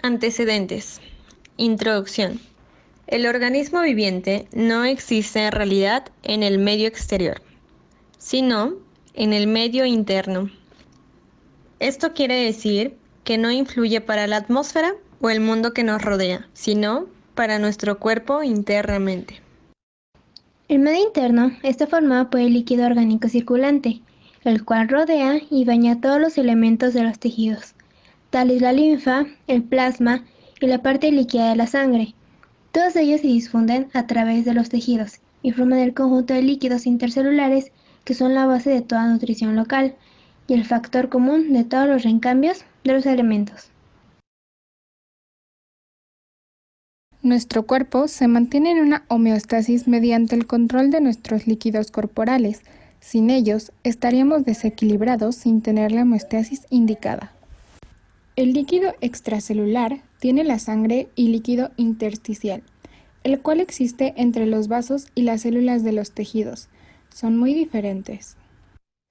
Antecedentes. Introducción. El organismo viviente no existe en realidad en el medio exterior, sino en el medio interno. Esto quiere decir que no influye para la atmósfera o el mundo que nos rodea, sino para nuestro cuerpo internamente. El medio interno está formado por el líquido orgánico circulante, el cual rodea y baña todos los elementos de los tejidos, tales la linfa, el plasma y la parte líquida de la sangre. Todos ellos se difunden a través de los tejidos y forman el conjunto de líquidos intercelulares que son la base de toda nutrición local y el factor común de todos los recambios de los elementos. Nuestro cuerpo se mantiene en una homeostasis mediante el control de nuestros líquidos corporales. Sin ellos, estaríamos desequilibrados sin tener la homeostasis indicada. El líquido extracelular tiene la sangre y líquido intersticial, el cual existe entre los vasos y las células de los tejidos. Son muy diferentes.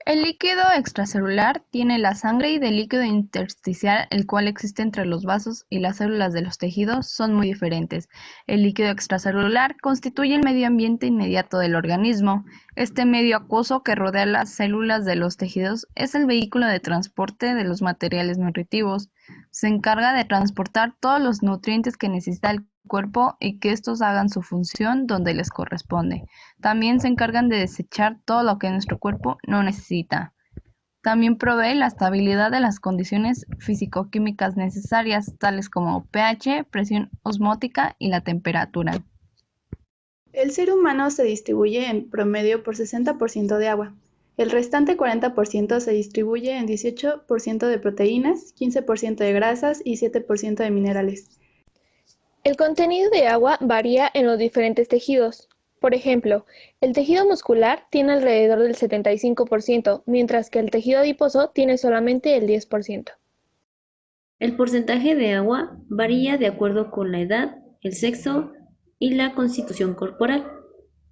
El líquido extracelular tiene la sangre y el líquido intersticial, el cual existe entre los vasos y las células de los tejidos, son muy diferentes. El líquido extracelular constituye el medio ambiente inmediato del organismo. Este medio acuoso que rodea las células de los tejidos es el vehículo de transporte de los materiales nutritivos. Se encarga de transportar todos los nutrientes que necesita el cuerpo y que estos hagan su función donde les corresponde. También se encargan de desechar todo lo que nuestro cuerpo no necesita. También provee la estabilidad de las condiciones físico-químicas necesarias, tales como pH, presión osmótica y la temperatura. El ser humano se distribuye en promedio por 60% de agua. El restante 40% se distribuye en 18% de proteínas, 15% de grasas y 7% de minerales. El contenido de agua varía en los diferentes tejidos. Por ejemplo, el tejido muscular tiene alrededor del 75%, mientras que el tejido adiposo tiene solamente el 10%. El porcentaje de agua varía de acuerdo con la edad, el sexo y la constitución corporal.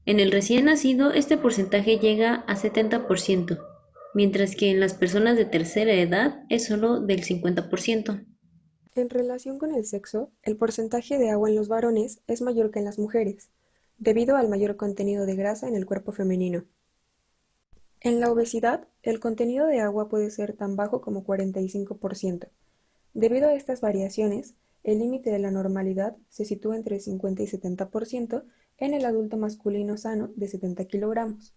En el recién nacido, este porcentaje llega a 70%, mientras que en las personas de tercera edad es solo del 50%. En relación con el sexo, el porcentaje de agua en los varones es mayor que en las mujeres, debido al mayor contenido de grasa en el cuerpo femenino. En la obesidad, el contenido de agua puede ser tan bajo como 45%. Debido a estas variaciones, el límite de la normalidad se sitúa entre 50 y 70% en el adulto masculino sano de 70 kilogramos,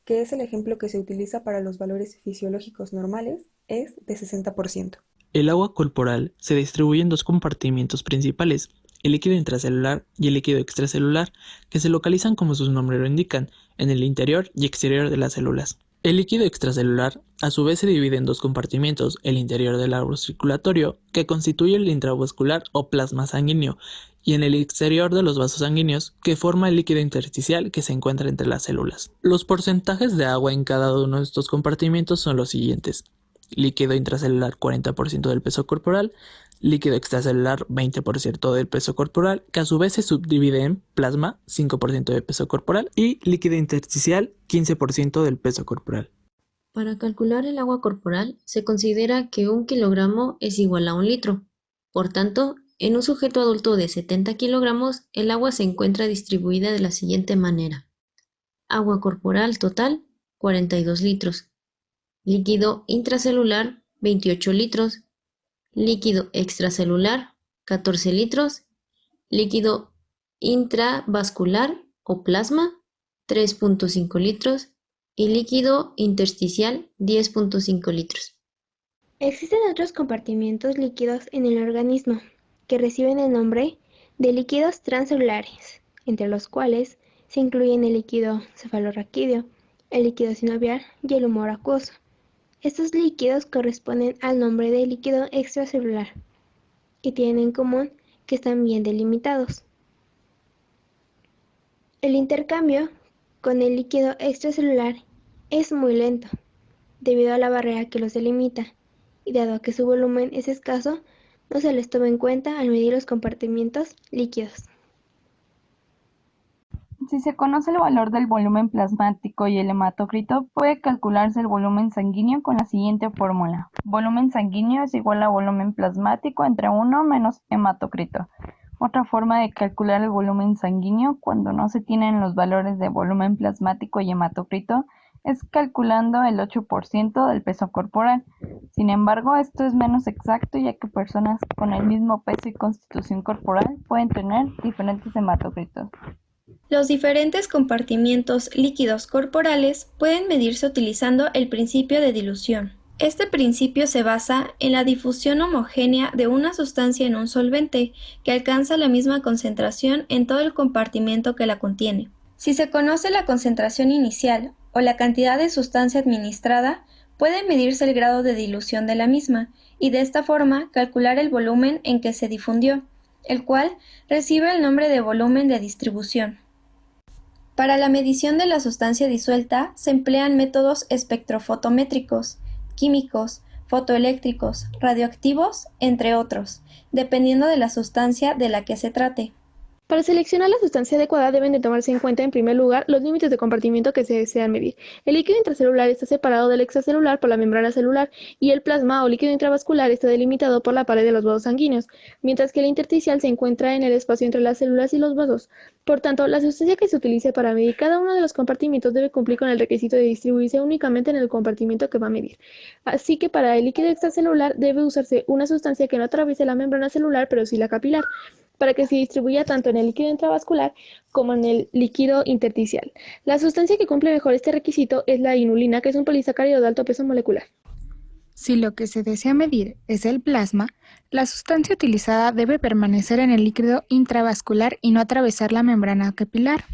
que es el ejemplo que se utiliza para los valores fisiológicos normales, es de 60%. El agua corporal se distribuye en dos compartimientos principales, el líquido intracelular y el líquido extracelular, que se localizan como sus nombres lo indican, en el interior y exterior de las células. El líquido extracelular, a su vez, se divide en dos compartimientos, el interior del árbol circulatorio, que constituye el intravascular o plasma sanguíneo, y en el exterior de los vasos sanguíneos, que forma el líquido intersticial que se encuentra entre las células. Los porcentajes de agua en cada uno de estos compartimientos son los siguientes: líquido intracelular 40% del peso corporal, líquido extracelular 20% del peso corporal, que a su vez se subdivide en plasma 5% de peso corporal y líquido intersticial 15% del peso corporal. Para calcular el agua corporal, se considera que 1 kilogramo es igual a 1 litro. Por tanto, en un sujeto adulto de 70 kilogramos, el agua se encuentra distribuida de la siguiente manera: agua corporal total, 42 litros. Líquido intracelular, 28 litros. Líquido extracelular, 14 litros. Líquido intravascular o plasma, 3.5 litros. Y líquido intersticial, 10.5 litros. Existen otros compartimientos líquidos en el organismo que reciben el nombre de líquidos transcelulares, entre los cuales se incluyen el líquido cefalorraquídeo, el líquido sinovial y el humor acuoso. Estos líquidos corresponden al nombre de líquido extracelular y tienen en común que están bien delimitados. El intercambio con el líquido extracelular es muy lento, debido a la barrera que los delimita, y dado que su volumen es escaso, no se les toma en cuenta al medir los compartimientos líquidos. Si se conoce el valor del volumen plasmático y el hematocrito, puede calcularse el volumen sanguíneo con la siguiente fórmula. Volumen sanguíneo es igual a volumen plasmático entre 1 menos hematocrito. Otra forma de calcular el volumen sanguíneo cuando no se tienen los valores de volumen plasmático y hematocrito es calculando el 8% del peso corporal. Sin embargo, esto es menos exacto ya que personas con el mismo peso y constitución corporal pueden tener diferentes hematocritos. Los diferentes compartimientos líquidos corporales pueden medirse utilizando el principio de dilución. Este principio se basa en la difusión homogénea de una sustancia en un solvente que alcanza la misma concentración en todo el compartimento que la contiene. Si se conoce la concentración inicial o la cantidad de sustancia administrada, puede medirse el grado de dilución de la misma y de esta forma calcular el volumen en que se difundió, el cual recibe el nombre de volumen de distribución. Para la medición de la sustancia disuelta se emplean métodos espectrofotométricos, químicos, fotoeléctricos, radioactivos, entre otros, dependiendo de la sustancia de la que se trate. Para seleccionar la sustancia adecuada deben de tomarse en cuenta en primer lugar los límites de compartimiento que se desean medir. El líquido intracelular está separado del extracelular por la membrana celular y el plasma o líquido intravascular está delimitado por la pared de los vasos sanguíneos, mientras que el intersticial se encuentra en el espacio entre las células y los vasos. Por tanto, la sustancia que se utilice para medir cada uno de los compartimientos debe cumplir con el requisito de distribuirse únicamente en el compartimento que va a medir. Así que para el líquido extracelular debe usarse una sustancia que no atraviese la membrana celular pero sí la capilar, para que se distribuya tanto en el líquido intravascular como en el líquido intersticial. La sustancia que cumple mejor este requisito es la inulina, que es un polisacárido de alto peso molecular. Si lo que se desea medir es el plasma, la sustancia utilizada debe permanecer en el líquido intravascular y no atravesar la membrana capilar.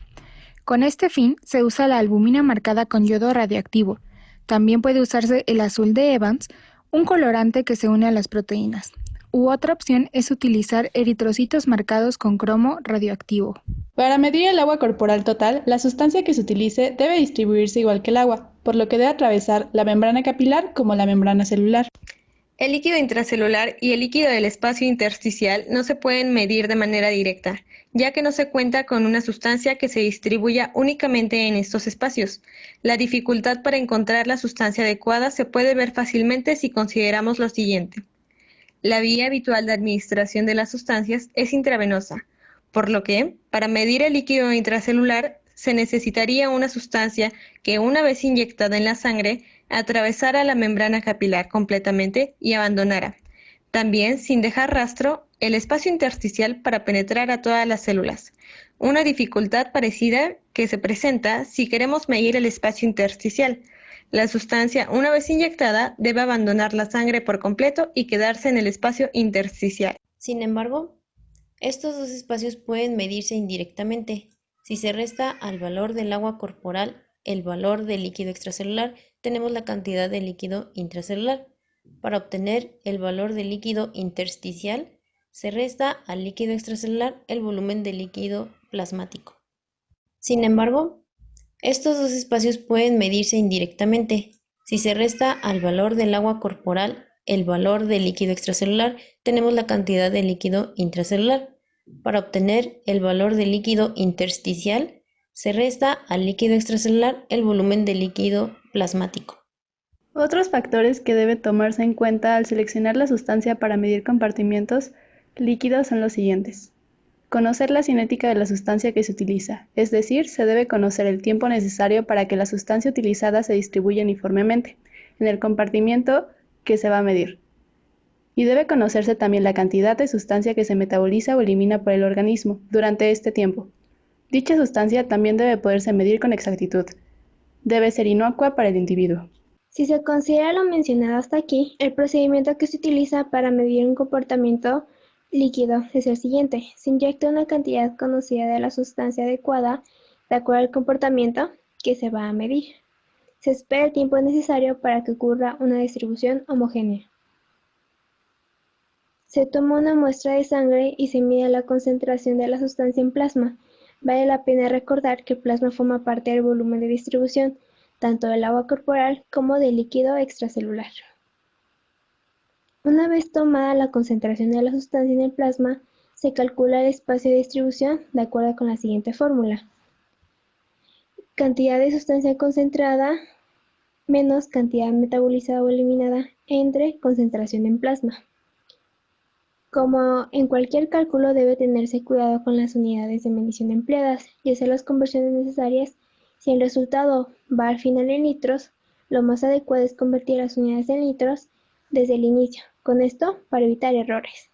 Con este fin, se usa la albúmina marcada con yodo radioactivo. También puede usarse el azul de Evans, un colorante que se une a las proteínas. U otra opción es utilizar eritrocitos marcados con cromo radioactivo. Para medir el agua corporal total, la sustancia que se utilice debe distribuirse igual que el agua, por lo que debe atravesar la membrana capilar como la membrana celular. El líquido intracelular y el líquido del espacio intersticial no se pueden medir de manera directa, ya que no se cuenta con una sustancia que se distribuya únicamente en estos espacios. La dificultad para encontrar la sustancia adecuada se puede ver fácilmente si consideramos lo siguiente. La vía habitual de administración de las sustancias es intravenosa, por lo que, para medir el líquido intracelular, se necesitaría una sustancia que, una vez inyectada en la sangre, atravesara la membrana capilar completamente y abandonara, también sin dejar rastro, el espacio intersticial para penetrar a todas las células. Una dificultad parecida que se presenta si queremos medir el espacio intersticial. La sustancia, una vez inyectada, debe abandonar la sangre por completo y quedarse en el espacio intersticial. Sin embargo, estos dos espacios pueden medirse indirectamente. Si se resta al valor del agua corporal el valor del líquido extracelular, tenemos la cantidad de líquido intracelular. Para obtener el valor del líquido intersticial, se resta al líquido extracelular el volumen del líquido plasmático. Sin embargo, estos dos espacios pueden medirse indirectamente. Si se resta al valor del agua corporal el valor del líquido extracelular, tenemos la cantidad de líquido intracelular. Para obtener el valor del líquido intersticial, se resta al líquido extracelular el volumen del líquido plasmático. Otros factores que debe tomarse en cuenta al seleccionar la sustancia para medir compartimientos líquidos son los siguientes. Conocer la cinética de la sustancia que se utiliza, es decir, se debe conocer el tiempo necesario para que la sustancia utilizada se distribuya uniformemente en el compartimiento que se va a medir. Y debe conocerse también la cantidad de sustancia que se metaboliza o elimina por el organismo durante este tiempo. Dicha sustancia también debe poderse medir con exactitud. Debe ser inocua para el individuo. Si se considera lo mencionado hasta aquí, el procedimiento que se utiliza para medir un comportamiento líquido es el siguiente. Se inyecta una cantidad conocida de la sustancia adecuada de acuerdo al comportamiento que se va a medir. Se espera el tiempo necesario para que ocurra una distribución homogénea. Se toma una muestra de sangre y se mide la concentración de la sustancia en plasma. Vale la pena recordar que el plasma forma parte del volumen de distribución, tanto del agua corporal como del líquido extracelular. Una vez tomada la concentración de la sustancia en el plasma, se calcula el espacio de distribución de acuerdo con la siguiente fórmula. cantidad de sustancia concentrada menos cantidad metabolizada o eliminada entre concentración en plasma. Como en cualquier cálculo debe tenerse cuidado con las unidades de medición empleadas y hacer las conversiones necesarias. Si el resultado va al final en litros, lo más adecuado es convertir las unidades en litros desde el inicio, con esto para evitar errores.